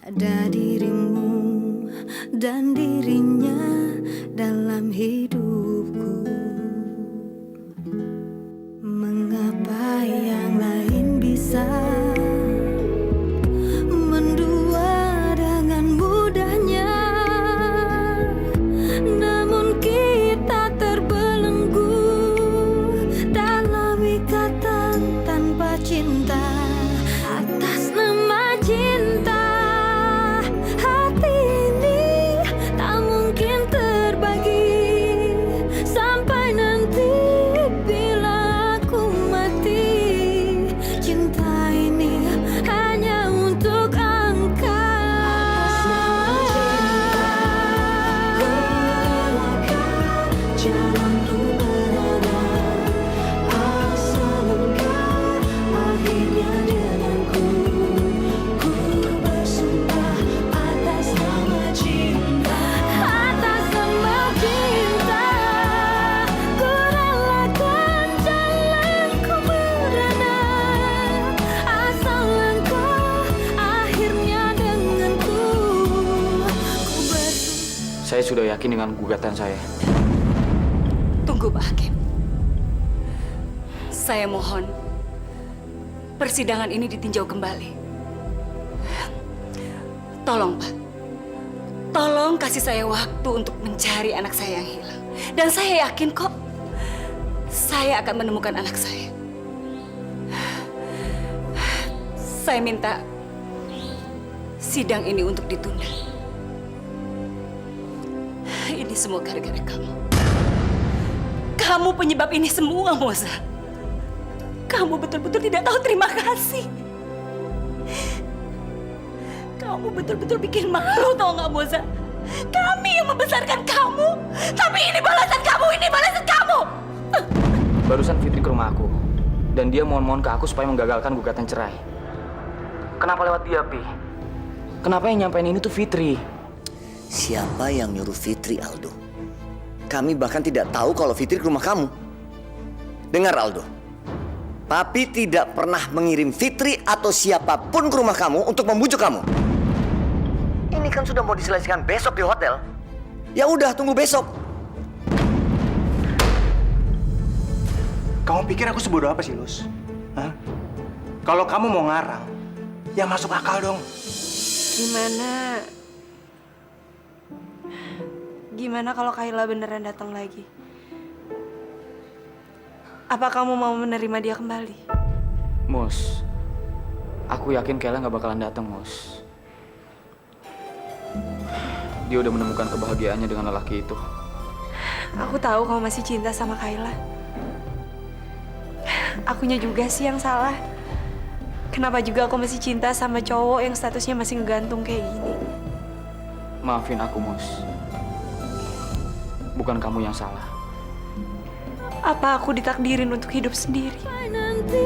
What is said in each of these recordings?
Ada dirimu dan dirinya dalam hidupku. Mengapa yang lain bisa mendua dengan mudahnya, namun kita terbelenggu dalam ikatan tanpa cinta. Atas nama cinta, hati ini tak mungkin terbagi sampai nanti bila aku mati. Cinta ini hanya untuk engkau. Jalanku berada asal engkau akhirnya denganku. Ku bersumpah atas nama cinta, atas nama cinta. Ku relakan jalanku berada asal engkau akhirnya denganku. Ku bersumpah. Saya sudah yakin dengan gugatan saya. Tunggu, Pak Hakim. Saya mohon persidangan ini ditinjau kembali. Tolong, Pak. Tolong kasih saya waktu untuk mencari anak saya yang hilang. Dan saya yakin kok saya akan menemukan anak saya. Saya minta sidang ini untuk ditunda. Ini semua gara-gara kamu. Kamu penyebab ini semua, Moza. Kamu betul-betul tidak tahu terima kasih. Kamu betul-betul bikin malu, tahu nggak, Moza? Kami yang membesarkan kamu, tapi ini balasan kamu, ini balasan kamu. Barusan Fitri ke rumah aku, dan dia mohon-mohon ke aku supaya menggagalkan gugatan cerai. Kenapa lewat dia, Pi? Kenapa yang nyampein ini tuh Fitri? Siapa yang nyuruh Fitri, Aldo? Kami bahkan tidak tahu kalau Fitri ke rumah kamu. Dengar, Aldo. Papi tidak pernah mengirim Fitri atau siapapun ke rumah kamu untuk membujuk kamu. Ini kan sudah mau diselesaikan besok di hotel. Ya udah, tunggu besok. Kamu pikir aku sebodoh apa sih, Luz? Hah? Kalau kamu mau ngarang, ya masuk akal dong. Gimana kalau Kayla beneran datang lagi? Apa kamu mau menerima dia kembali? Mus, aku yakin Kayla nggak bakalan datang, Mus. Dia udah menemukan kebahagiaannya dengan lelaki itu. Aku tahu kamu masih cinta sama Kayla. Akunya juga sih yang salah. Kenapa juga aku masih cinta sama cowok yang statusnya masih ngegantung kayak gini? Maafin aku, Mus. Bukan kamu yang salah. Apa aku ditakdirin untuk hidup sendiri? Nanti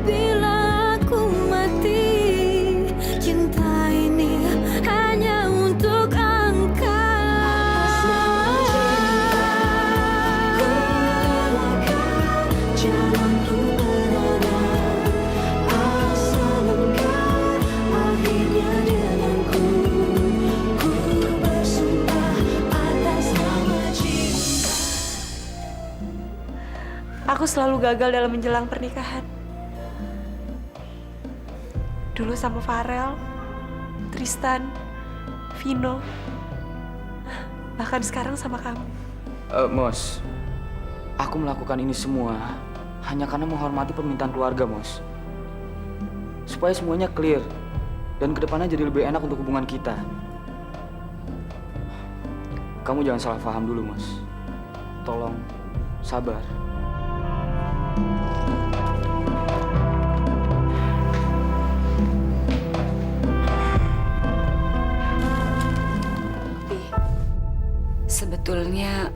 bila aku mati, cinta ini hanya untuk engkau. Jalanku berada asal engkau akhirnya denganku. Ku bersumpah atas nama cinta. Aku selalu gagal dalam menjelang pernikahan. Dulu sama Farel, Tristan, Vino, bahkan sekarang sama kamu. Mus, aku melakukan ini semua hanya karena menghormati permintaan keluarga, Mus. Supaya semuanya clear dan kedepannya jadi lebih enak untuk hubungan kita. Kamu jangan salah paham dulu, Mus. Tolong, sabar. Pi, sebetulnya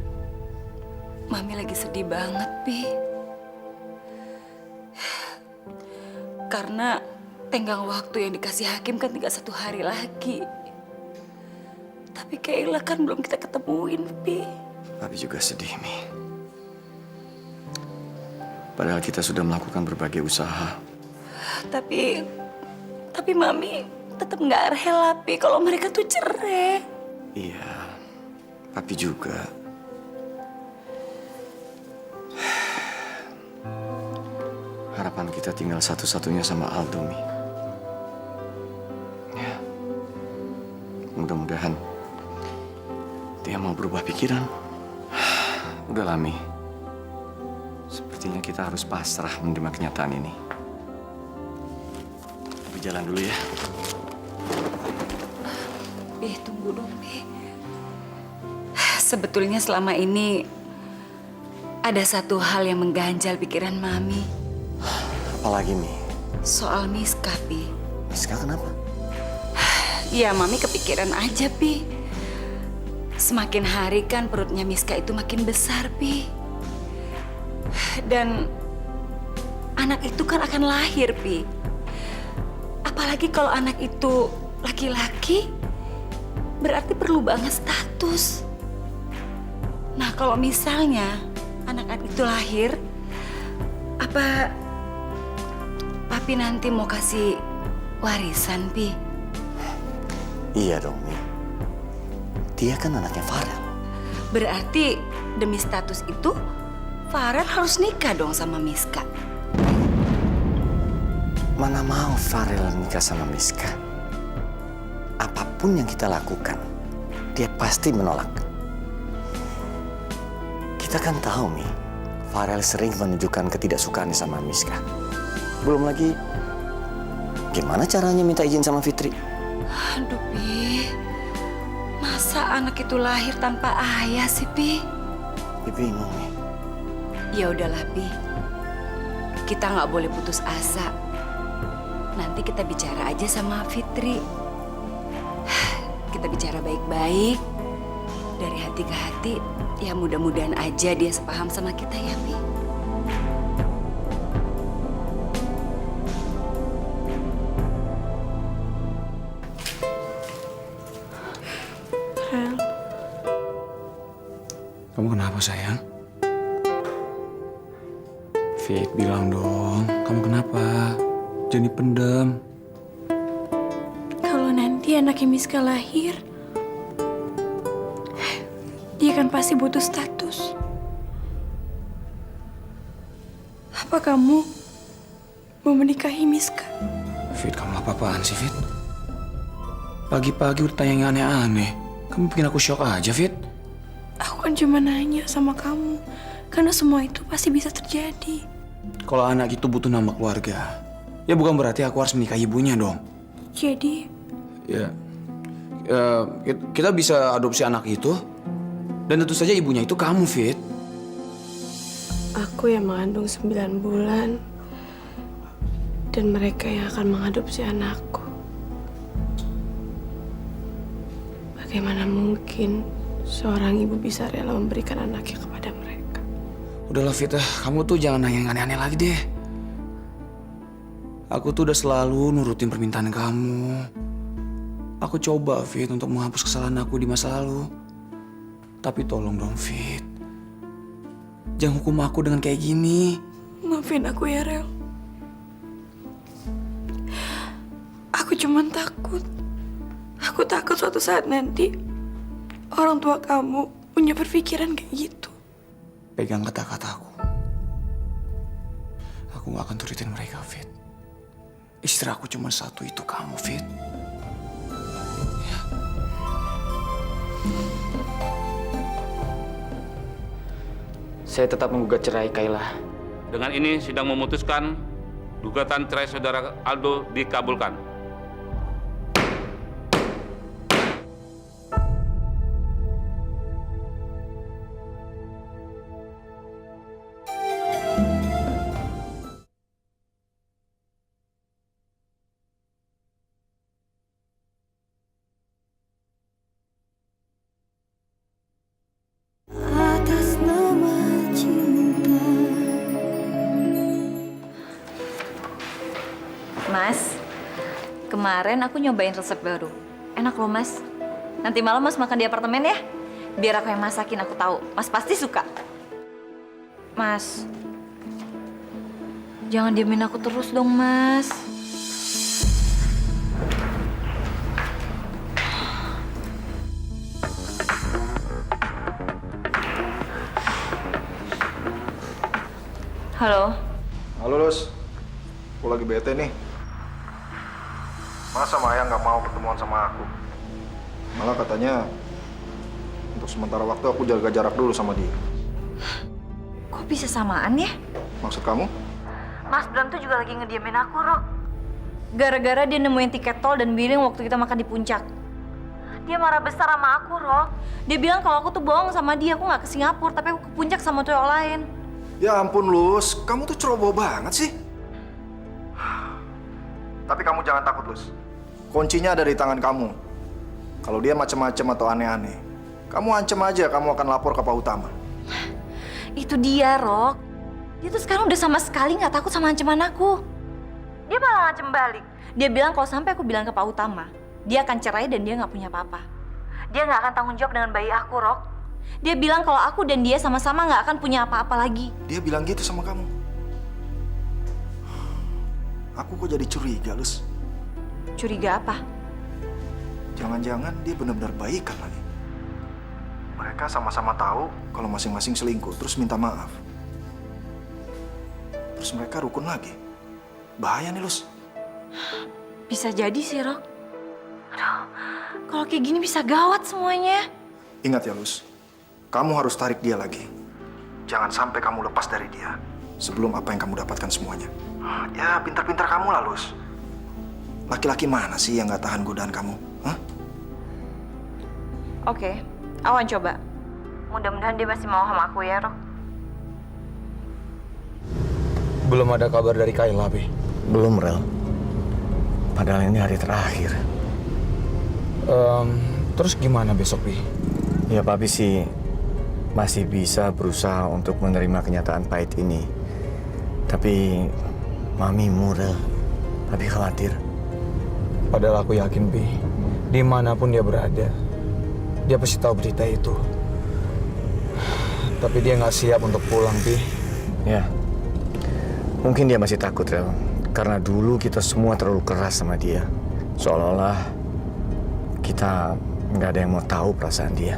Mami lagi sedih banget, Pi. Karena tenggang waktu yang dikasih Hakim kan tinggal 1 hari lagi. Tapi Kayla kan belum kita ketemuin, Pi. Papi juga sedih, Mi. Padahal kita sudah melakukan berbagai usaha. Tapi Mami tetap nggak rela, Pi, kalau mereka tuh cerai. Iya, Papi juga. Harapan kita tinggal satu-satunya sama Aldo, Mi. Ya, mudah-mudahan dia mau berubah pikiran. Udahlah, Mi. Sepertinya kita harus pasrah menerima kenyataan ini. Tapi jalan dulu ya. Pi, tunggu dong, Pi. Sebetulnya selama ini ada satu hal yang mengganjal pikiran Mami. Apalagi, Mi? Soal Miska, Pi. Miska kenapa? Ya, Mami kepikiran aja, Pi. Semakin hari kan perutnya Miska itu makin besar, Pi. Dan anak itu kan akan lahir, Pi. Apalagi kalau anak itu laki-laki, berarti perlu banget status. Nah, kalau misalnya anak-anak itu lahir, apa Papi nanti mau kasih warisan, Pi? Iya dong, Mi. Dia kan anaknya Farel. Berarti demi status itu, Farel harus nikah dong sama Miska. Mana mau Farel nikah sama Miska? Apapun yang kita lakukan, dia pasti menolak. Kita kan tahu, Mi, Farel sering menunjukkan ketidaksukaannya sama Miska. Belum lagi, gimana caranya minta izin sama Fitri? Aduh, Pi. Masa anak itu lahir tanpa ayah sih, Pi? Dia bingung, Mi. Ya udahlah, Pi. Kita nggak boleh putus asa. Nanti kita bicara aja sama Fitri. Kita bicara baik-baik. Dari hati ke hati, ya mudah-mudahan aja dia sepaham sama kita ya, Pi. Rel, Kamu kenapa, sayang? Fit, bilang dong. Kamu kenapa? Jangan dipendam. kalau nanti anaknya Miska lahir, dia kan pasti butuh status. Apa kamu mau menikahi Miska? Fit, kamu apa-apaan sih, Fit? Pagi-pagi udah tanya yang aneh-aneh. Kamu bikin aku shock aja, Fit. Aku kan cuma nanya sama kamu, karena semua itu pasti bisa terjadi. Kalau anak itu butuh nama keluarga, ya bukan berarti aku harus menikahi ibunya dong. Jadi, Ya, kita bisa adopsi anak itu. Dan tentu saja ibunya itu kamu, Fit. aku yang mengandung 9 bulan, dan mereka yang akan mengadopsi anakku. Bagaimana mungkin seorang ibu bisa rela memberikan anaknya kepada mereka? Udahlah, Fit, kamu tuh jangan nanya yang aneh-aneh lagi deh. Aku tuh udah selalu nurutin permintaan kamu. Aku coba, Fit, untuk menghapus kesalahan aku di masa lalu. Tapi tolong dong, Fit. Jangan hukum aku dengan kayak gini. Maafin aku ya, Rel. Aku cuma takut. Aku takut suatu saat nanti orang tua kamu punya berpikiran kayak gitu. Pegang kata-kataku. Aku gak akan turutin mereka, Fit. Istri aku cuma satu, itu kamu, Fit. Saya tetap menggugat cerai Kayla. Dengan ini sidang memutuskan gugatan cerai saudara Aldo dikabulkan. Atas nama cinta. Mas, kemarin aku nyobain resep baru. Enak loh, Mas. Nanti malam Mas makan di apartemen ya. Biar aku yang masakin, aku tahu. Mas pasti suka. Mas, jangan diemin aku terus dong, Mas. Halo. Halo, Lus. Aku lagi bete nih. Masa Maya nggak mau ketemuan sama aku? Malah katanya untuk sementara waktu aku jaga jarak dulu sama dia. Kok bisa samaan ya? Maksud kamu? Mas Bram tuh juga lagi ngediamin aku, Rok. Gara-gara dia nemuin tiket tol dan billing waktu kita makan di puncak. Dia marah besar sama aku, Rok. Dia bilang kalau aku tuh bohong sama dia, aku nggak ke Singapura, tapi aku ke puncak sama cowok lain. Ya ampun, Lus. Kamu tuh ceroboh banget sih. Tapi kamu jangan takut, Lus. Kuncinya ada di tangan kamu. Kalau dia macam-macam atau aneh-aneh, kamu ancam aja kamu akan lapor ke Pak Utama. Itu dia, Rok. Dia tuh sekarang udah sama sekali nggak takut sama ancaman aku. Dia malah ngancem balik. Dia bilang kalau sampai aku bilang ke Pak Utama, dia akan cerai dan dia nggak punya apa-apa. Dia nggak akan tanggung jawab dengan bayi aku, Rok. Dia bilang kalau aku dan dia sama-sama nggak akan punya apa-apa lagi. Dia bilang gitu sama kamu. Aku kok jadi curiga, Lus. Curiga apa? Jangan-jangan dia benar-benar baikan lagi. Mereka sama-sama tahu kalau masing-masing selingkuh, terus minta maaf. Terus mereka rukun lagi. Bahaya nih, Lus. Bisa jadi sih, Rok. Aduh, kalau kayak gini bisa gawat semuanya. Ingat ya, Lus. Kamu harus tarik dia lagi. Jangan sampai kamu lepas dari dia sebelum apa yang kamu dapatkan semuanya. Ya, pintar-pintar kamu lah, Lus. Laki-laki mana sih yang nggak tahan godaan kamu? Hah? Oke, awan coba. Mudah-mudahan dia masih mau sama aku ya, Rok. Belum ada kabar dari Kayla, Pi. Belum, Rel. Padahal ini hari terakhir. Terus gimana besok, Pi? Ya, Papi sih masih bisa berusaha untuk menerima kenyataan pahit ini. Tapi Mami Rel, Papi khawatir. Padahal aku yakin, Pi, dimanapun dia berada, dia pasti tahu berita itu. Tapi dia nggak siap untuk pulang, Pi. Ya, mungkin dia masih takut, Rel. Karena dulu kita semua terlalu keras sama dia. Seolah-olah kita nggak ada yang mau tahu perasaan dia.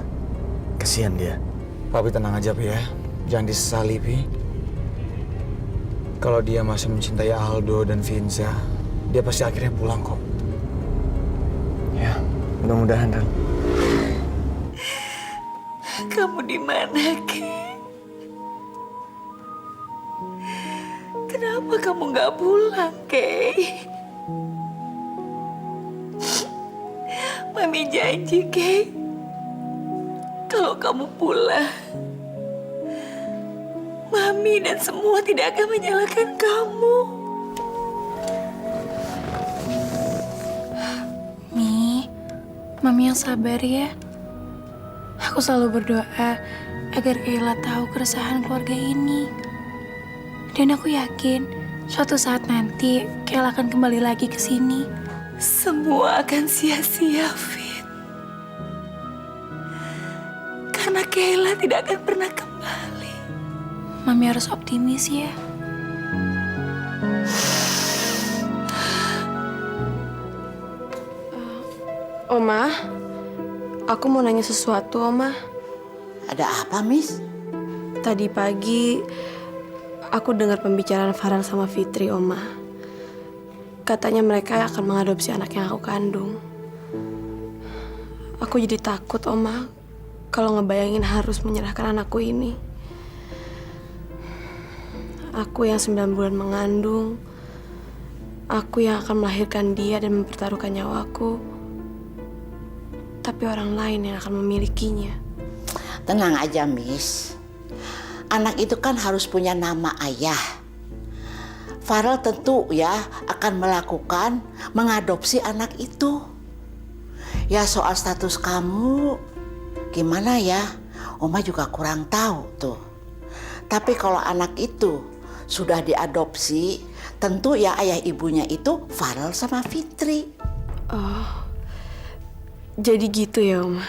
Kasihan dia. Papi tenang aja, Pi ya. Jangan disesali, Pi. Kalau dia masih mencintai Aldo dan Vinza, dia pasti akhirnya pulang kok. Ya, mudah-mudahan, Rel. Kamu di mana, Kay? Kenapa kamu nggak pulang, Kay? Mami janji, Kay. Kalau kamu pulang, Mami dan semua tidak akan menyalahkan kamu. Mami yang sabar ya. Aku selalu berdoa agar Kayla tahu keresahan keluarga ini. Dan aku yakin suatu saat nanti Kayla akan kembali lagi ke sini. Semua akan sia-sia, Fit. Karena Kayla tidak akan pernah kembali. Mami harus optimis ya. Oma, aku mau nanya sesuatu, Oma. Ada apa, Miss? Tadi pagi aku dengar pembicaraan Farel sama Fitri, Oma. Katanya mereka akan mengadopsi anak yang aku kandung. Aku jadi takut, Oma, kalau ngebayangin harus menyerahkan anakku ini. Aku yang 9 bulan mengandung, aku yang akan melahirkan dia dan mempertaruhkan nyawaku. Tapi orang lain yang akan memilikinya. Tenang aja, Miss. Anak itu kan harus punya nama ayah. Farel tentu ya akan melakukan mengadopsi anak itu. Ya soal status kamu gimana ya? Oma juga kurang tahu tuh. Tapi kalau anak itu sudah diadopsi, tentu ya ayah ibunya itu Farel sama Fitri. Oh, jadi gitu ya, Oma.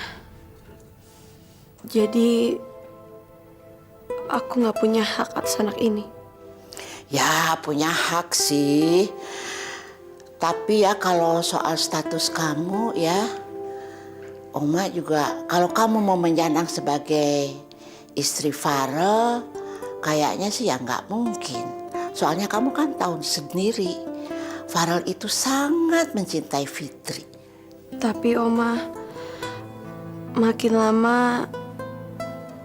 Jadi aku nggak punya hak atas anak ini. Ya punya hak sih. Tapi ya kalau soal status kamu ya, Oma juga kalau kamu mau menjandang sebagai istri Farel, Kayaknya sih ya nggak mungkin. Soalnya kamu kan tahu sendiri, Farel itu sangat mencintai Fitri. Tapi Oma, makin lama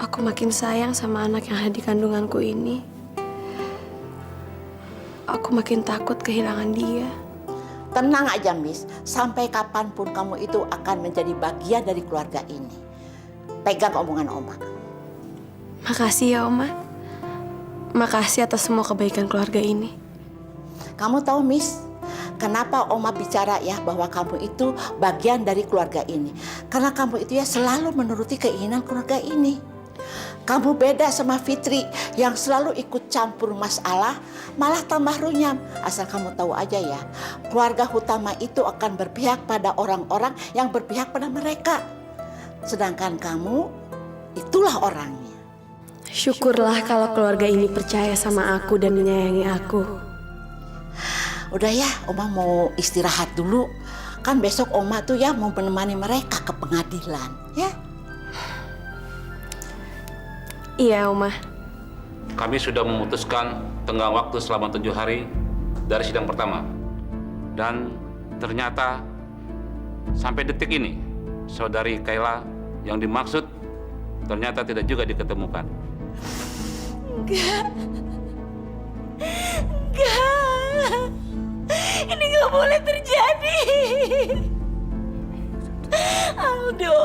aku makin sayang sama anak yang ada di kandunganku ini. Aku makin takut kehilangan dia. Tenang aja, Miss. Sampai kapanpun kamu itu akan menjadi bagian dari keluarga ini. Pegang omongan Oma. Makasih ya Oma. Makasih atas semua kebaikan keluarga ini. Kamu tahu, Miss, kenapa Oma bicara ya bahwa kamu itu bagian dari keluarga ini? Karena kamu itu ya selalu menuruti keinginan keluarga ini. Kamu beda sama Fitri yang selalu ikut campur masalah, malah tambah runyam. Asal kamu tahu aja ya, keluarga utama itu akan berpihak pada orang-orang yang berpihak pada mereka. Sedangkan kamu, itulah orangnya. Syukurlah kalau keluarga ini percaya sama aku dan menyayangi aku. Udah ya, Oma mau istirahat dulu. Kan besok Oma tuh ya mau menemani mereka ke pengadilan, ya? Iya, Oma. Kami sudah memutuskan tenggang waktu selama 7 hari dari sidang pertama. Dan ternyata sampai detik ini, saudari Kayla yang dimaksud ternyata tidak juga diketemukan. Enggak. Ini nggak boleh terjadi. Aldo,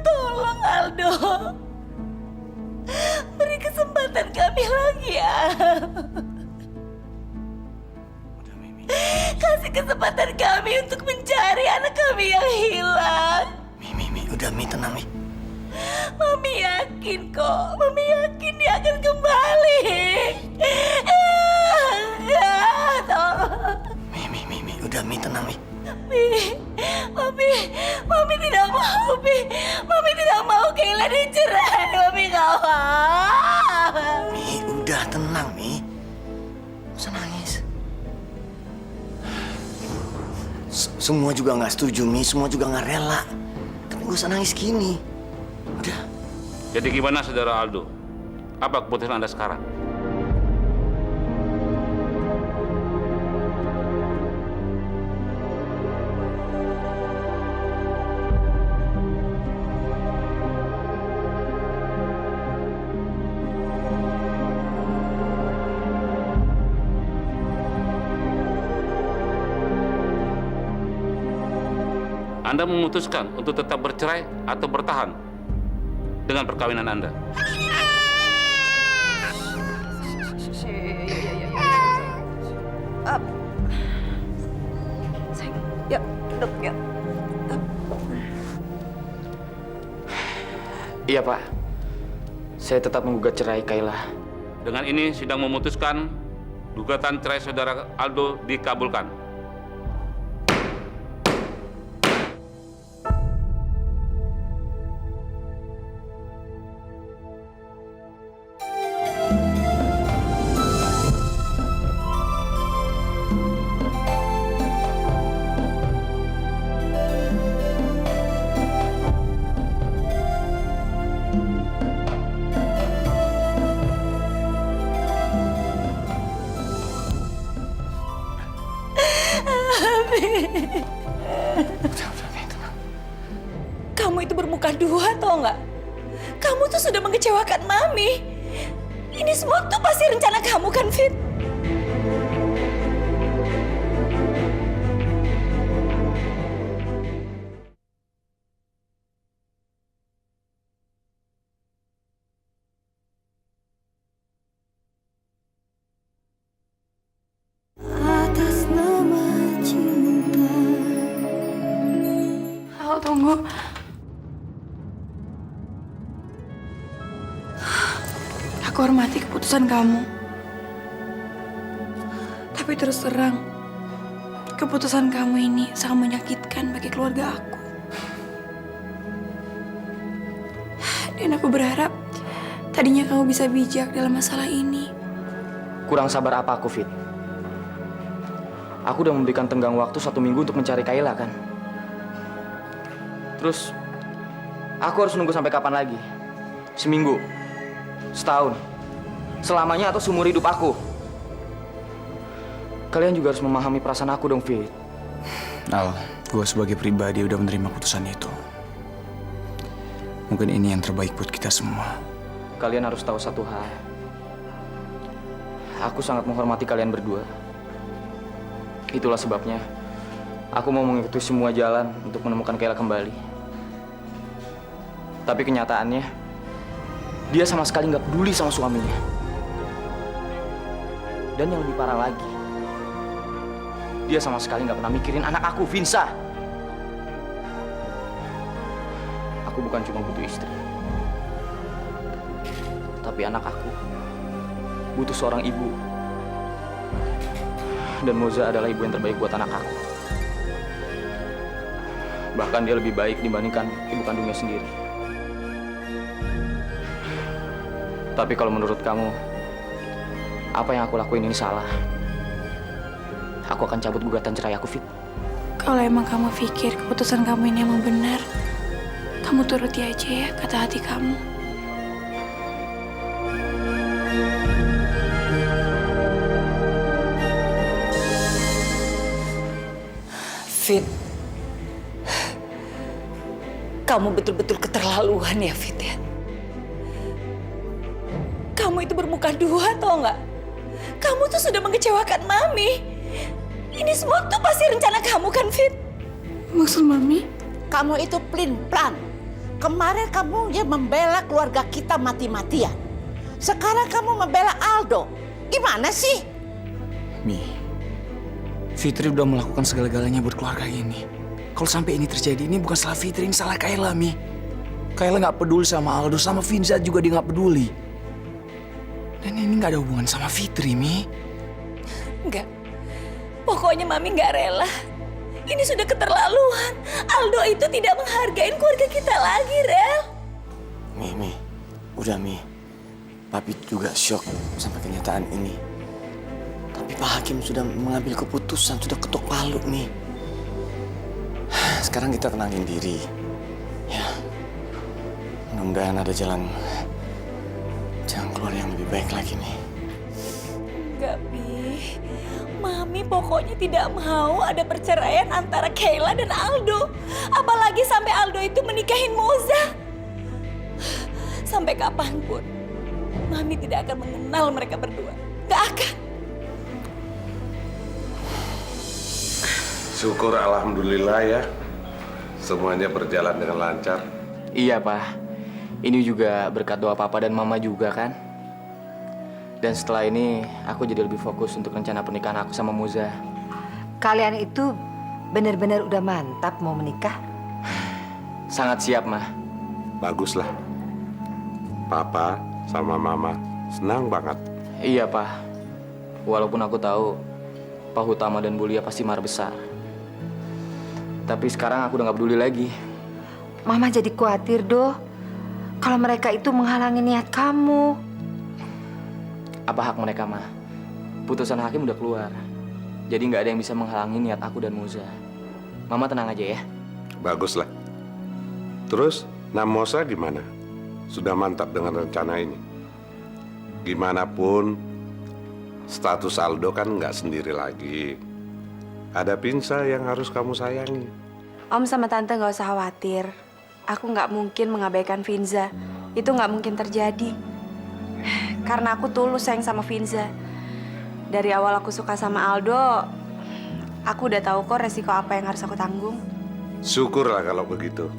tolong Aldo. Beri kesempatan kami lagi ya. Kasih kesempatan kami untuk mencari anak kami yang hilang. Mi, udah Mi, tenang Mi. Mami yakin kok. Mami yakin dia akan kembali. Tolong. Mi, udah Mi, tenang Mi. Mami tidak mau, Mami tidak mau Kayla dicerai. Mami gak mau. Mi, udah tenang Mi. Gak usah nangis. Semua juga nggak setuju Mi, semua juga nggak rela. Tapi gak usah nangis gini. Udah. Jadi gimana saudara Aldo? Apa keputusan Anda sekarang? Anda memutuskan untuk tetap bercerai atau bertahan dengan perkawinan Anda? Yuk, duduk, yuk. Iya, Pak. Saya tetap menggugat cerai Kayla. Dengan ini sidang memutuskan gugatan cerai saudara Aldo dikabulkan. Kamu itu bermuka dua, tau nggak? Kamu tuh sudah mengecewakan Mami. Ini semua tuh pasti rencana kamu kan, Fit? Al, tunggu. Aku hormati keputusan kamu. Tapi terus terang, keputusan kamu ini sangat menyakitkan bagi keluarga aku. Dan aku berharap tadinya kamu bisa bijak dalam masalah ini. Kurang sabar apa aku, Fit? Aku udah memberikan tenggang waktu 1 minggu untuk mencari Kayla, kan? Terus, aku harus nunggu sampai kapan lagi? Seminggu? setahun, selamanya atau seumur hidup aku. Kalian juga harus memahami perasaan aku dong, Fit. Al, gue sebagai pribadi udah menerima putusan itu. Mungkin ini yang terbaik buat kita semua. Kalian harus tahu satu hal. Aku sangat menghormati kalian berdua. Itulah sebabnya aku mau mengikuti semua jalan untuk menemukan Kayla kembali. Tapi kenyataannya, dia sama sekali nggak peduli sama suaminya. Dan yang lebih parah lagi, dia sama sekali nggak pernah mikirin anak aku, Vinsa. Aku bukan cuma butuh istri, tapi anak aku butuh seorang ibu. Dan Moza adalah ibu yang terbaik buat anak aku. Bahkan dia lebih baik dibandingkan ibu kandungnya sendiri. Tapi kalau menurut kamu, apa yang aku lakuin ini salah, aku akan cabut gugatan cerai aku, Fit. Kalau emang kamu pikir keputusan kamu ini emang benar, kamu turuti aja ya kata hati kamu. Fit, kamu betul-betul keterlaluan ya, Fit ya. Kamu itu bermuka dua, tau nggak? Kamu tuh sudah mengecewakan Mami. Ini semua tuh pasti rencana kamu kan, Fit? Maksud Mami? Kamu itu pelin-pelan. Kemarin kamu ya membela keluarga kita mati-matian. Sekarang kamu membela Aldo. Gimana sih? Mi, Fitri udah melakukan segala-galanya buat keluarga ini. Kalau sampai ini terjadi, ini bukan salah Fitri, ini salah Kayla, Mi. Kayla nggak peduli sama Aldo, sama Vinza juga dia nggak peduli. Dan ini nggak ada hubungan sama Fitri, Mi. Enggak. Pokoknya Mami nggak rela. Ini sudah keterlaluan. Aldo itu tidak menghargai keluarga kita lagi, Rel. Mi, udah Mi. Papi juga shock sampai kenyataan ini. Tapi Pak Hakim sudah mengambil keputusan, sudah ketok palu nih. Sekarang kita tenangin diri. Ya, mudah-mudahan ada jalan keluar yang lebih baik lagi nih. Enggak, Bi. Mami pokoknya tidak mau ada perceraian antara Kayla dan Aldo. Apalagi sampai Aldo itu menikahin Moza. Sampai kapanpun, Mami tidak akan mengenal mereka berdua. Gak akan. Syukur alhamdulillah ya. Semuanya berjalan dengan lancar. Iya, Pak. Ini juga berkat doa Papa dan Mama juga kan. Dan setelah ini aku jadi lebih fokus untuk rencana pernikahan aku sama Moza. Kalian itu benar-benar udah mantap mau menikah? Sangat siap, Ma. Baguslah. Papa sama Mama senang banget. Iya, Pak. Walaupun aku tahu Pak Hutama dan Bulia pasti marah besar. Tapi sekarang aku udah gak peduli lagi. Mama jadi khawatir, Doh. Kalau mereka itu menghalangi niat kamu. Apa hak mereka, Ma? Putusan hakim udah keluar. Jadi nggak ada yang bisa menghalangi niat aku dan Moza. Mama tenang aja ya. Baguslah. Terus, Namosa gimana? Sudah mantap dengan rencana ini? Gimana pun, status Aldo kan nggak sendiri lagi. Ada Pinsa yang harus kamu sayangi. Om sama Tante nggak usah khawatir. Aku nggak mungkin mengabaikan Vinza. Itu nggak mungkin terjadi. Karena aku tulus sayang sama Vinza. Dari awal aku suka sama Aldo, aku udah tahu kok resiko apa yang harus aku tanggung. Syukurlah kalau begitu.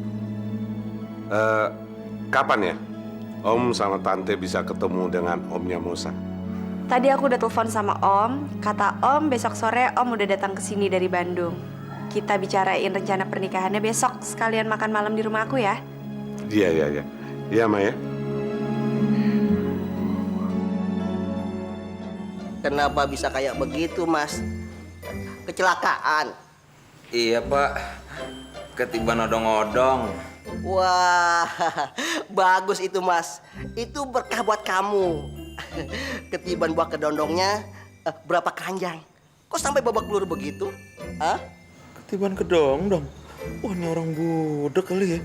Kapan ya Om sama Tante bisa ketemu dengan Omnya Mosa? Tadi aku udah telepon sama Om. Kata Om besok sore Om udah datang ke sini dari Bandung. Kita bicarain rencana pernikahannya besok. Sekalian makan malam di rumah aku ya. Iya. Iya, Ma ya. Kenapa bisa kayak begitu, Mas? Kecelakaan. Iya, Pak. Ketiban odong-odong. Wah, bagus itu, Mas. Itu berkah buat kamu. Ketiban buah kedondongnya berapa keranjang? Kok sampai babak belur begitu? Hah? Ketiban kedong-dong. Wah, ini orang budek kali ya.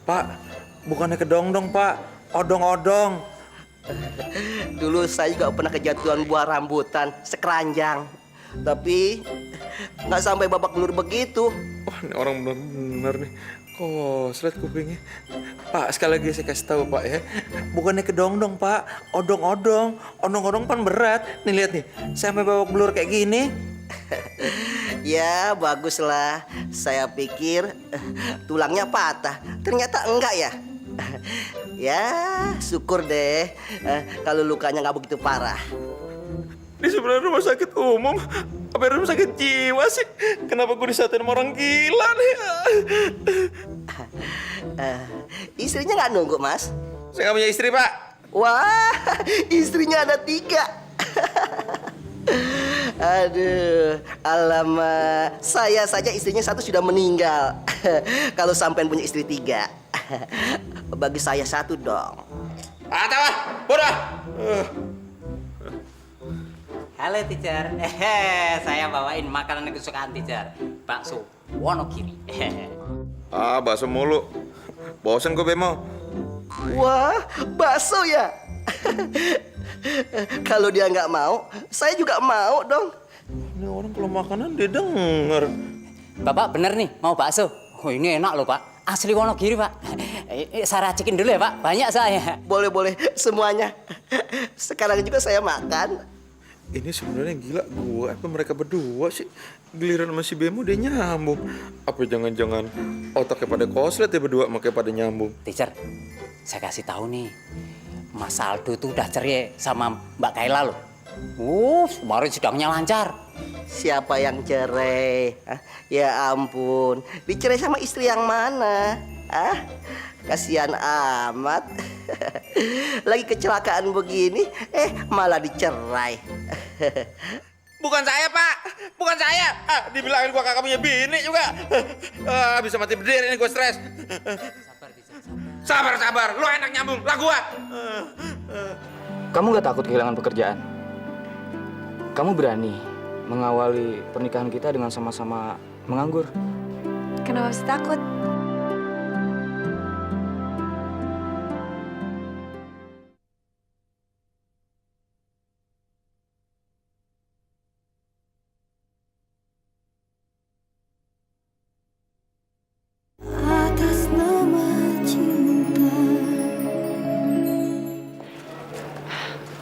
Pak, bukannya kedong-dong, Pak. Odong-odong. Dulu saya juga pernah kejatuhan buah rambutan sekeranjang. Tapi nggak sampai babak belur begitu. Wah, ini orang bener-bener nih. Koslet kupingnya. Pak, sekali lagi saya kasih tahu Pak ya. Bukannya kedong-dong Pak, odong-odong. Odong-odong pan berat. Nih lihat nih, sampai babak belur kayak gini. Ya, baguslah. Saya pikir tulangnya patah. Ternyata enggak ya. Ya, syukur deh kalau lukanya nggak begitu parah. Ini sebenarnya rumah sakit umum. Apa rumah sakit jiwa sih? Kenapa gue disatain sama orang gila nih? Istrinya nggak nunggu, Mas? Saya nggak punya istri, Pak. Wah, istrinya ada 3. Aduh, alamak. Saya saja istrinya 1 sudah meninggal. Kalau sampean punya istri 3, bagi saya 1 dong. Tahu, bodoh. Halo teacher, saya bawain makanan kesukaan teacher, bakso Wonogiri. Bakso mulu. Bosen gue Bemo. Wah, bakso ya? Kalau dia nggak mau, saya juga mau dong. Ini orang kalau makanan dia denger. Bapak bener nih mau bakso? Oh ini enak loh Pak, asli Wonogiri Pak. Saya racikin dulu ya Pak, banyak saya. Boleh, semuanya. Sekarang juga saya makan. Ini sebenarnya gila gue apa mereka berdua sih? Giliran sama si Bemo dia nyambung. Apa jangan-jangan otaknya pada koslet ya berdua makanya pada nyambung. Teacher, saya kasih tahu nih, Mas Aldo tuh udah cerai sama Mbak Kayla loh. Kemarin sidangnya lancar. Siapa yang cerai? Ya ampun, dicerai sama istri yang mana? Kasihan amat. Lagi kecelakaan begini, malah dicerai. Bukan saya Pak, bukan saya. Dibilangin gua kakak punya bini juga. Bisa mati berdiri ini gua stres. Sabar. Lu enak nyambung, lah gua. Kamu gak takut kehilangan pekerjaan? Kamu berani mengawali pernikahan kita dengan sama-sama menganggur? Kenapa mesti takut?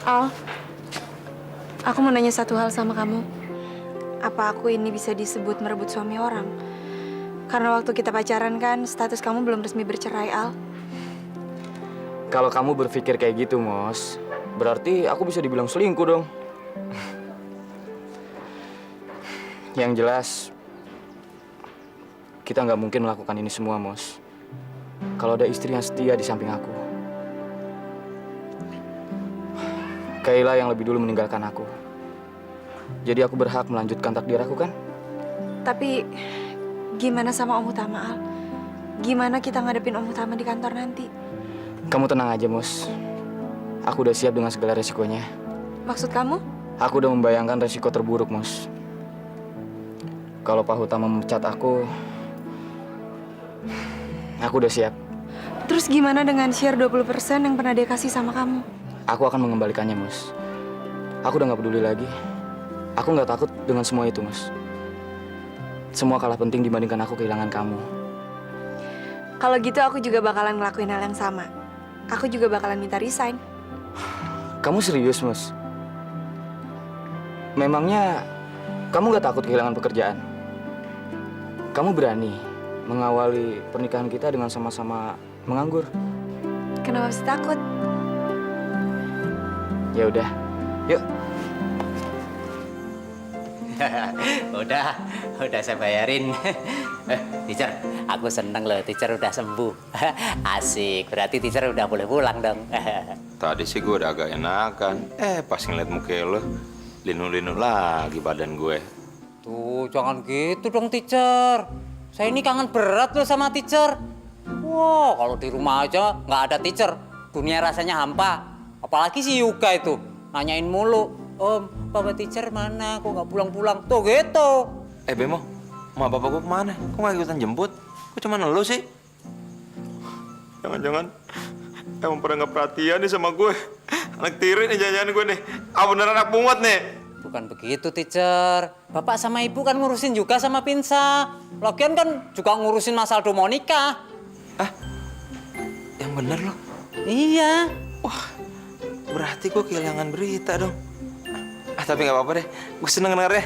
Al, aku mau nanya satu hal sama kamu. Apa aku ini bisa disebut merebut suami orang? Karena waktu kita pacaran kan, status kamu belum resmi bercerai, Al. Kalau kamu berpikir kayak gitu, Mos, berarti aku bisa dibilang selingkuh dong. Yang jelas, kita nggak mungkin melakukan ini semua, Mos. Kalau ada istri yang setia di samping aku. Kayla yang lebih dulu meninggalkan aku. Jadi aku berhak melanjutkan takdir aku kan? Tapi gimana sama Om Utama, Al? Gimana kita ngadepin Om Utama di kantor nanti? Kamu tenang aja, Mos. Aku udah siap dengan segala resikonya. Maksud kamu? Aku udah membayangkan resiko terburuk, Mos. Kalau Pak Utama memecat aku udah siap. Terus gimana dengan share 20% yang pernah dia kasih sama kamu? Aku akan mengembalikannya, Mos. Aku udah gak peduli lagi. Aku gak takut dengan semua itu, Mos. Semua kalah penting dibandingkan aku kehilangan kamu. Kalau gitu aku juga bakalan ngelakuin hal yang sama. Aku juga bakalan minta resign. Kamu serius, Mos? Memangnya kamu gak takut kehilangan pekerjaan? Kamu berani mengawali pernikahan kita dengan sama-sama menganggur? Kenapa mesti takut? Ya udah, yuk. udah saya bayarin. Teacher, aku seneng loh teacher udah sembuh. Asik, berarti teacher udah boleh pulang dong. Tadi sih gue udah agak enakan. Pas ngeliat muka lo, linu-linu lagi badan gue. Tuh, jangan gitu dong teacher. Saya ini kangen berat loh sama teacher. Wah, kalau di rumah aja nggak ada teacher, dunia rasanya hampa. Apalagi si Yuka itu, nanyain mulu, Om, Bapak teacher mana? Kok nggak pulang-pulang? Tuh gitu. Bemo, emak bapak gue kemana? Kok nggak ikutan jemput? Kok cuma lo sih? Jangan-jangan emang pada nggak perhatian nih sama gue. Anak tiri nih jangan gue nih. Ah beneran anak pungut nih. Bukan begitu, teacher. Bapak sama ibu kan ngurusin juga sama Pinsa. Lagian kan juga ngurusin Mas Aldo mau nikah. Yang bener loh. Iya. Wah, berarti gue kehilangan berita dong. Tapi nggak apa-apa deh. Gue seneng dengarnya.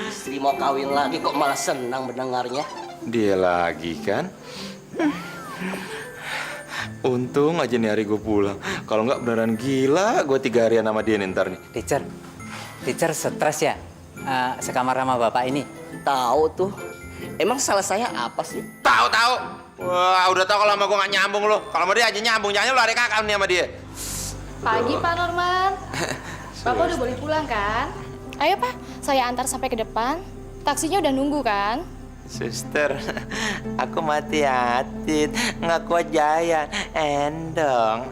Istri mau kawin lagi kok malah senang mendengarnya. Dia lagi kan? Untung aja nih hari gue pulang. Kalau nggak beneran gila, gue 3 harian sama dia nih ntar nih. Teacher stres ya? Sekamar sama bapak ini? Tahu tuh. Emang salah saya apa sih? Tahu. Wah, udah tahu kalau sama gue nggak nyambung lo. Kalau sama dia aja nyambung, jangan lo lari kakak nih sama dia. Pagi Pak Norman. Bapak udah boleh pulang kan? Ayo Pak, saya antar sampai ke depan. Taksinya udah nunggu kan? Suster, aku mati hati, nggak kuat jaya, endong.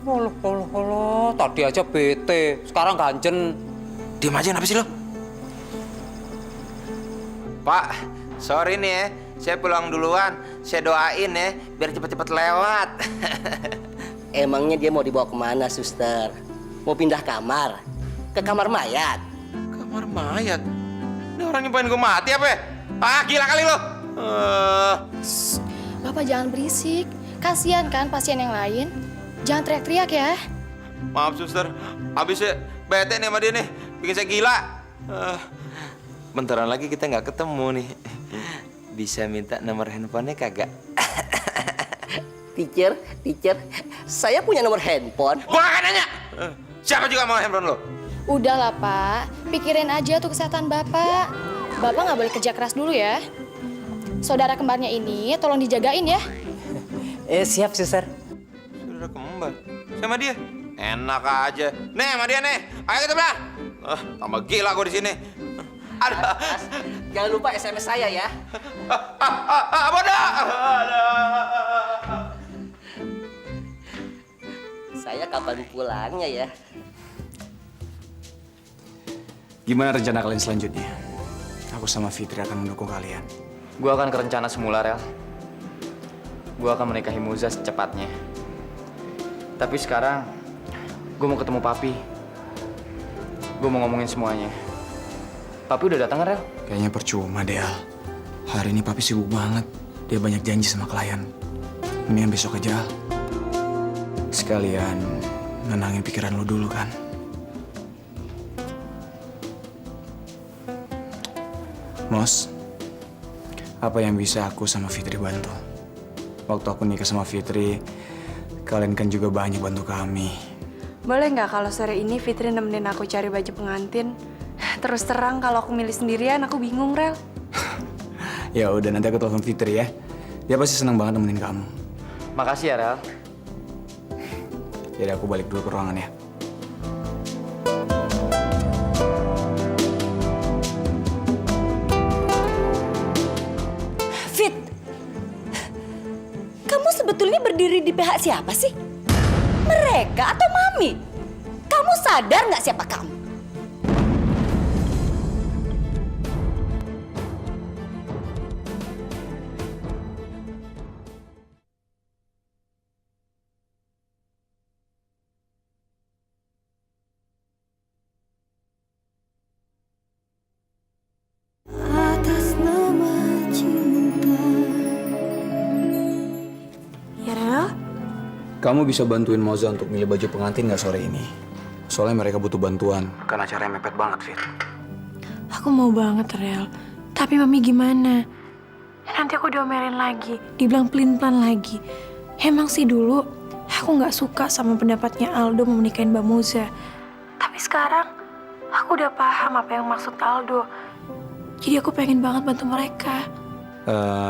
Halo, tadi aja bete, sekarang ganjen. Diam aja, kenapa sih lo? Pak, sorry nih ya, saya pulang duluan. Saya doain ya, biar cepet-cepet lewat. Emangnya dia mau dibawa kemana, suster? Mau pindah kamar? Ke kamar mayat? Kamar mayat? Ini orang nyumpahin gue mati apa ya? Ah, gila kali lo! Bapak jangan berisik. Kasihan kan pasien yang lain. Jangan teriak-teriak ya. Maaf, suster. Habisnya bete nih sama dia nih. Bikin saya gila. Bentaran lagi kita nggak ketemu nih. Bisa minta nomor handphonenya kagak? Teacher, saya punya nomor handphone. Gua akan nanya. Siapa juga mau handphone lo? Udahlah Pak, pikirin aja tuh kesehatan Bapak. Bapak nggak boleh kerja keras dulu ya. Saudara kembarnya ini tolong dijagain ya. Siap, suster. Saudara kembar? Sama dia? Enak aja. Nih, sama dia nih. Ayo kita belah. Tambah gila gue di sini. Ada. Jangan lupa SMS saya ya. Bodoh. Saya kapan pulangnya ya? Gimana rencana kalian selanjutnya? Aku sama Fitri akan mendukung kalian. Gue akan ke rencana semula, Rel. Gue akan menikahi Muza secepatnya. Tapi sekarang, gue mau ketemu Papi. Gue mau ngomongin semuanya. Papi udah datang, Rel? Kayaknya percuma deh, Al. Hari ini Papi sibuk banget. Dia banyak janji sama klien. Mendingan besok aja, Al. Sekalian nenangin pikiran lo dulu kan. Mos, apa yang bisa aku sama Fitri bantu? Waktu aku nikah sama Fitri, kalian kan juga banyak bantu kami. Boleh nggak kalau sore ini Fitri nemenin aku cari baju pengantin? Terus terang kalau aku milih sendirian, aku bingung, Rel. Ya udah, nanti aku telepon Fitri ya. Dia pasti senang banget nemenin kamu. Makasih ya, Rel. Jadi aku balik dulu ke ruangan ya. Fit, kamu sebetulnya berdiri di pihak siapa sih? Mereka atau Mami? Kamu sadar nggak siapa kamu? Ya, Rel? Kamu bisa bantuin Moza untuk milih baju pengantin nggak sore ini? Soalnya mereka butuh bantuan. Karena acaranya mepet banget, Fit. Aku mau banget, Rel. Tapi Mami gimana? Nanti aku diomelin lagi, dibilang pelin-pelan lagi. Emang sih dulu, aku nggak suka sama pendapatnya Aldo mau menikahin Mbak Moza. Tapi sekarang, aku udah paham apa yang maksud Aldo. Jadi aku pengen banget bantu mereka.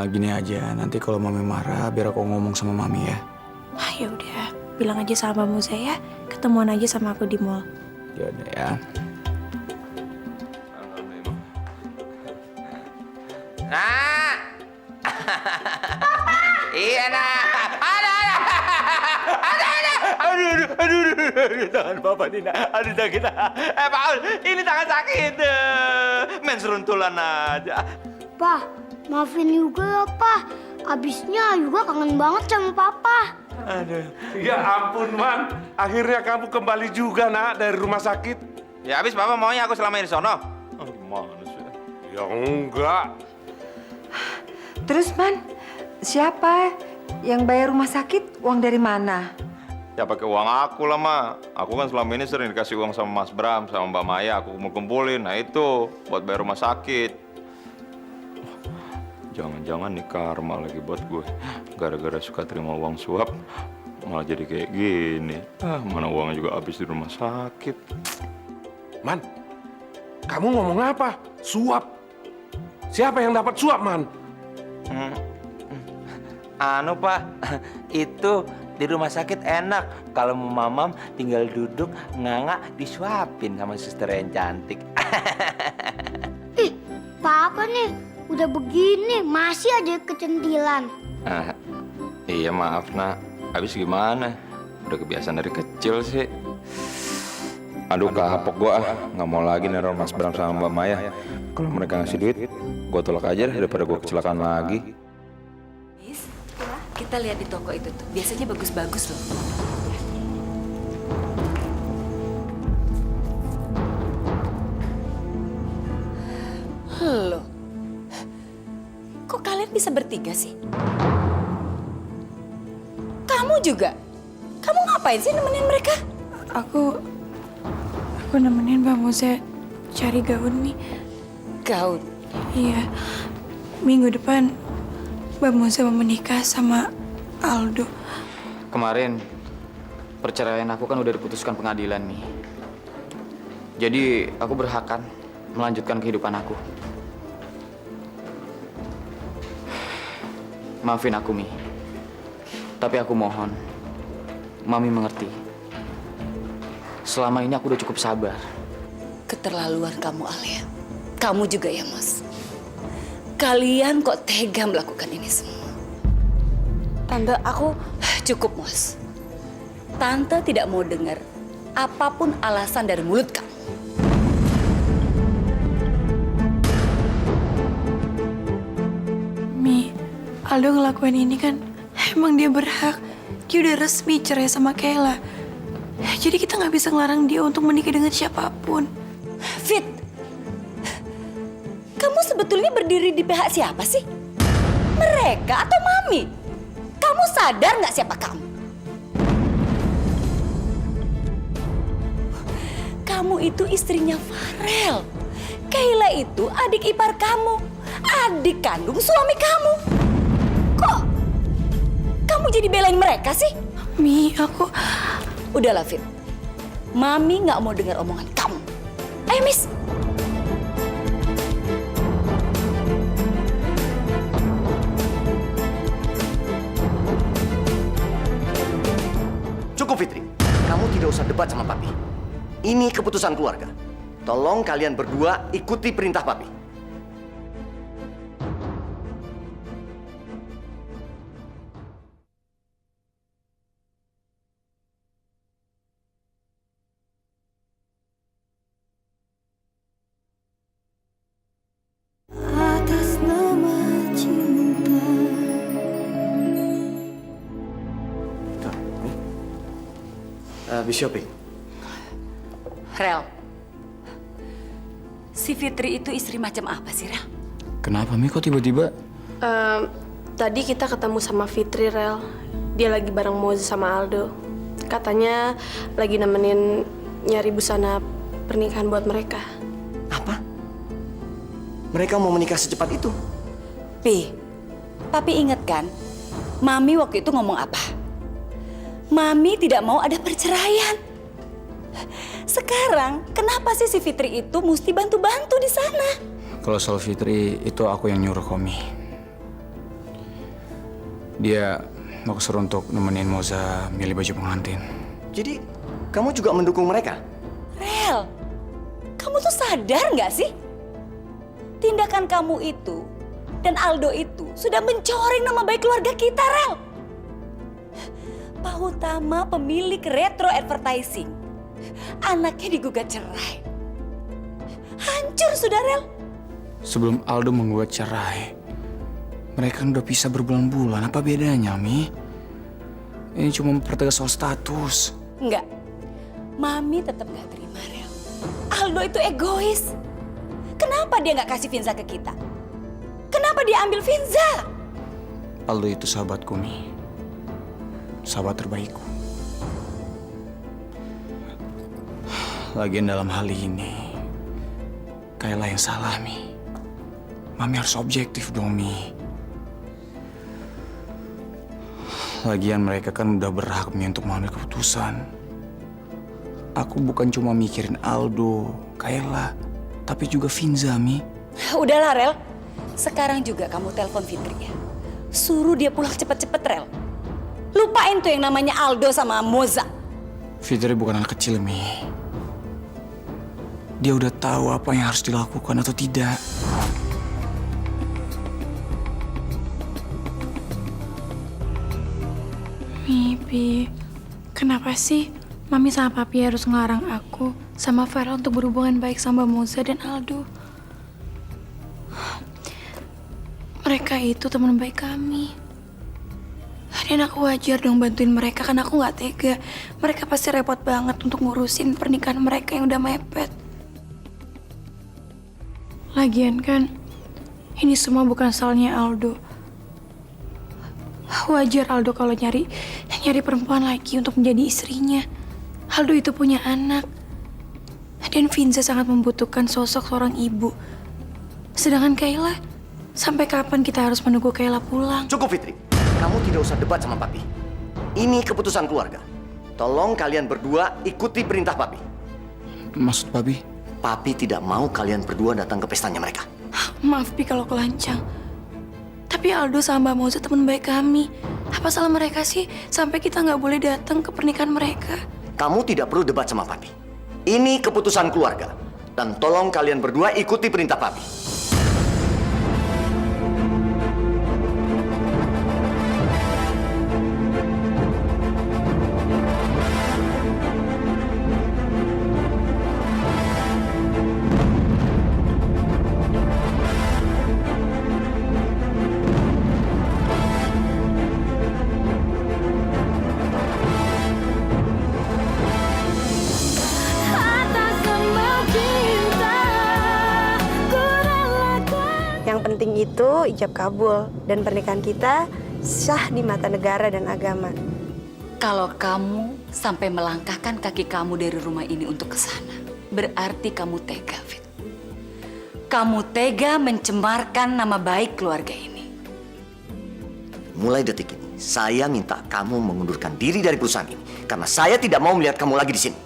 Gini aja, nanti kalau Mami marah, biar aku ngomong sama Mami ya. Ya udah, bilang aja sama Mbak Moza ya. Ketemuan aja sama aku di mall. Ya udah ya. Nah. Iya, nah. Ada. Aduh, tangan Papa Dina. Aduh, sakit. Paul, ini tangan sakit. Main seruntulan aja. Pak, maafin juga ya, Pak. Abisnya juga kangen banget sama Papa. Aduh. Ya ampun, Man. Akhirnya kamu kembali juga, Nak, dari rumah sakit. Ya habis Papa maunya aku selama ini sono. Gimana sih? Ya enggak. Terus, Man, siapa yang bayar rumah sakit? Uang dari mana? Ya pakai uang aku lah, Ma. Aku kan selama ini sering dikasih uang sama Mas Bram, sama Mbak Maya. Aku kumpul-kumpulin. Nah itu, buat bayar rumah sakit. Jangan-jangan nih karma lagi buat gue. Gara-gara suka terima uang suap, malah jadi kayak gini. Mana uangnya juga habis di rumah sakit. Man, kamu ngomong apa? Suap? Siapa yang dapat suap, Man? Anu Pak, itu di rumah sakit enak. Kalau mau mamam tinggal duduk, nganga disuapin sama suster yang cantik. Ih, Papa nih udah begini masih aja kecentilan. Iya maaf, Nak. Habis gimana? Udah kebiasaan dari kecil sih. Aduh kapok gua nggak mau lagi neror Mas Bram sama Mbak Maya. Kalau mereka ngasih duit, gua tolak aja deh daripada gua kecelakaan lagi. Kita lihat di toko itu tuh, biasanya bagus-bagus loh. Loh, kok kalian bisa bertiga sih? Kamu juga? Kamu ngapain sih nemenin mereka? Aku nemenin Mbak Moza cari gaun nih. Gaun? Iya, minggu depan Mbak Moza mau menikah sama Aldo. Kemarin perceraian aku kan udah diputuskan pengadilan nih. Jadi aku berhak kan melanjutkan kehidupan aku. Maafin aku, Mi. Tapi aku mohon, Mami mengerti. Selama ini aku udah cukup sabar. Keterlaluan kamu, Alia. Kamu juga ya, Mas. Kalian kok tega melakukan ini semua? Tante, aku... Cukup, Mas. Tante tidak mau dengar apapun alasan dari mulut kamu. Mi, Aldo ngelakuin ini kan emang dia berhak. Dia udah resmi cerai sama Kayla. Jadi kita nggak bisa ngelarang dia untuk menikah dengan siapapun. Fit, kamu sebetulnya berdiri di pihak siapa sih? Mereka atau Mami? Kamu sadar nggak siapa kamu? Kamu itu istrinya Farel. Kayla itu adik ipar kamu, adik kandung suami kamu. Kok kamu jadi belain mereka sih? Mi, aku... Udahlah, Fit. Mami nggak mau dengar omongan kamu. Ayo, Miss. Cukup, Fitri. Kamu tidak usah debat sama Papi. Ini keputusan keluarga. Tolong kalian berdua ikuti perintah Papi. Atas nama cinta. Habis shopping. Rel, si Fitri itu istri macam apa sih, Rel? Kenapa, Mi? Kok tiba-tiba? Tadi kita ketemu sama Fitri, Rel. Dia lagi bareng Moza sama Aldo. Katanya lagi nemenin nyari busana pernikahan buat mereka. Mereka mau menikah secepat itu? Papi inget kan? Mami waktu itu ngomong apa? Mami tidak mau ada perceraian. Sekarang, kenapa sih si Fitri itu mesti bantu-bantu di sana? Kalau soal Fitri, itu aku yang nyuruh Komi. Dia mau kesuruh untuk nemenin Moza milih baju pengantin. Jadi, kamu juga mendukung mereka? Rel, kamu tuh sadar nggak sih? Tindakan kamu itu dan Aldo itu sudah mencoreng nama baik keluarga kita, Rel. Pak Utama, pemilik Retro Advertising, anaknya digugat cerai. Hancur sudah, Rel. Sebelum Aldo menggugat cerai, mereka kan udah pisah berbulan-bulan. Apa bedanya, Mi? Ini cuma mempertegas soal status. Enggak. Mami tetap gak terima, Rel. Aldo itu egois. Kenapa dia gak kasih Finza ke kita? Kenapa dia ambil Finza? Aldo itu sahabatku, Mi. Sahabat terbaikku. Lagian dalam hal ini, Kayla yang salah, Mi. Mami harus objektif dong, Mi. Lagian mereka kan udah berhak, Mi, untuk mengambil keputusan. Aku bukan cuma mikirin Aldo, Kayla, tapi juga Finza, Mi. Udahlah, Rel. Sekarang juga kamu telepon Fitri ya. Suruh dia pulang cepet-cepet, Rel. Lupain tuh yang namanya Aldo sama Moza. Fitri bukan anak kecil, Mi. Dia udah tahu apa yang harus dilakukan atau tidak. Pi, kenapa sih Mami sama Papi harus ngelarang aku sama Farel untuk berhubungan baik sama Moza dan Aldo? Mereka itu teman baik kami. Dan aku wajar dong bantuin mereka karena aku nggak tega. Mereka pasti repot banget untuk ngurusin pernikahan mereka yang udah mepet. Lagian kan, ini semua bukan salahnya Aldo. Wajar Aldo kalau nyari perempuan lagi untuk menjadi istrinya. Aldo itu punya anak. Dan Finza sangat membutuhkan sosok seorang ibu. Sedangkan Kayla, sampai kapan kita harus menunggu Kayla pulang? Cukup, Fitri. Kamu tidak usah debat sama Papi. Ini keputusan keluarga. Tolong kalian berdua ikuti perintah Papi. Maksud Papi? Papi tidak mau kalian berdua datang ke pestanya mereka. Maaf Pi kalau kelancang. Tapi Aldo sama Mbak Moza teman baik kami. Apa salah mereka sih sampai kita nggak boleh datang ke pernikahan mereka? Kamu tidak perlu debat sama Papi. Ini keputusan keluarga. Dan tolong kalian berdua ikuti perintah Papi. Yang penting itu ijab kabul dan pernikahan kita sah di mata negara dan agama. Kalau kamu sampai melangkahkan kaki kamu dari rumah ini untuk ke sana, berarti kamu tega, Fit. Kamu tega mencemarkan nama baik keluarga ini. Mulai detik ini, saya minta kamu mengundurkan diri dari perusahaan ini. Karena saya tidak mau melihat kamu lagi di sini.